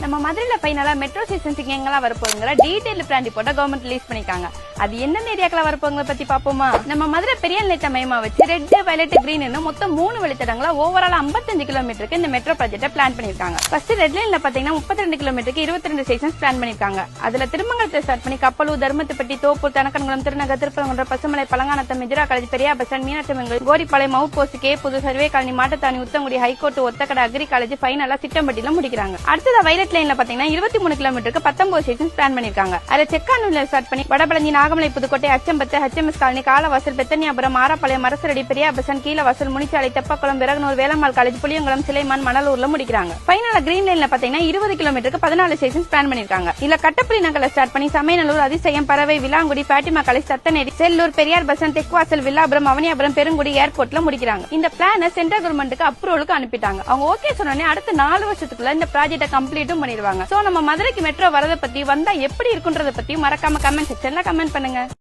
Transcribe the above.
நம்ம மதுரையில ஃபைனலா மெட்ரோ ஸ்டேஷன்ஸ்க்கு எங்கெல்லாம் வரப்போகுங்கிற டீடைல் பிளான் ரிப்போர்ட்டை கவர்மெண்ட் ரிலீஸ் பண்ணிருக்காங்க. அது எந்தெந்த ஏரியாக்கெல்லாம் வரப்போகுங்க பத்தி பாப்போமா? நம்ம மதுரை பெரிய நிலையத்தை மையமா வச்சு ரெட், வயலட், கிரீன் மொத்தம் 3 வழித்தடங்களா ஓவரால் 55 கிலோமீட்டருக்கு இந்த மெட்ரோ ப்ராஜெக்ட்டை பிளான் பண்ணிருக்காங்க. ஃபர்ஸ்ட் ரெட் லைன்ல பாத்தீங்கன்னா 32 கிலோமீட்டருக்கு 22 ஸ்டேஷன்ஸ் பிளான் பண்ணிருக்காங்க. அதுல திருமங்கலத்தை ஸ்டார்ட் பண்ணி Kappalur, Dharmathupatti, Thoppur, Thanakkankulam, Thirunagar, Thiruparankundram, Pasumalai, Palanganatham, Mijira college, Periyar bus stand, Meenakshi, Goripalayam, out post, K Pudur, survey colony, Mattuthavani, Uthangudi, high court, Othakadai, agri college, ஃபைனலா சிட்டம்பட்டியில முடிக்கிறாங்க. அடுத்தது வயலட் லைன்ல பாத்தீங்கன்னா 23 கிலோமீட்டருக்கு 19 ஸ்டேஷன்ஸ் பிளான் பண்ணிருக்காங்க. அதுல செக்கானூர்ல ஸ்டார்ட் பண்ணி வடபழஞ்சி, நாகமலை, புதுக்கோட்டை, அச்சம்பத்து, HMS காலனி, காலவாசல், பெத்தனியாபுரம், ஆராப்பாளையம், அரசரடி, பெரியா பஸ் ஸ்டாண்ட், கீழவாசல், முனிச்சாலை, தெப்பக்குளம், விரகனூர், வேலம்மாள் காலேஜ், புளியங்குளம், சிலைமான், மணலூர்ல முடிக்கிறாங்க. ஃபைனலா கிரீன் லைன்ல பாத்தீங்கன்னா 20 கிலோமீட்டருக்கு 14 ஸ்டேஷன்ஸ் பிளான் பண்ணிருக்காங்க. இல்ல கட்டப்புலி நகர்ல ஸ்டார்ட் பண்ணி சமயநல்லூர், அதிசயம், Paravai, Vilangudi, Fatima college, Thathaneri, Sellur, Periyar bus stand, Therkuvasal, Villapuram, Avaniyapuram, Perungudi, ஏர்போர்ட்ல முடிக்கிறாங்க. இந்த பிளான சென்ட்ரல் கவர்மெண்ட்டுக்கு அப்ரூவலுக்கு அனுப்பிட்டாங்க. அவங்க ஓகே சொன்னோடனே அடுத்த 4 வருஷத்துக்குள்ள இந்த ப்ராஜெக்ட்டை கம்ப்ளீட்டும் பண்ணிடுவாங்க. சோ நம்ம மதுரைக்கு மெட்ரோ வரத பத்தி வந்தா எப்படி இருக்குன்றத பத்தி மறக்காம கமெண்ட் செக்ஷன்ல கமெண்ட் பண்ணுங்க.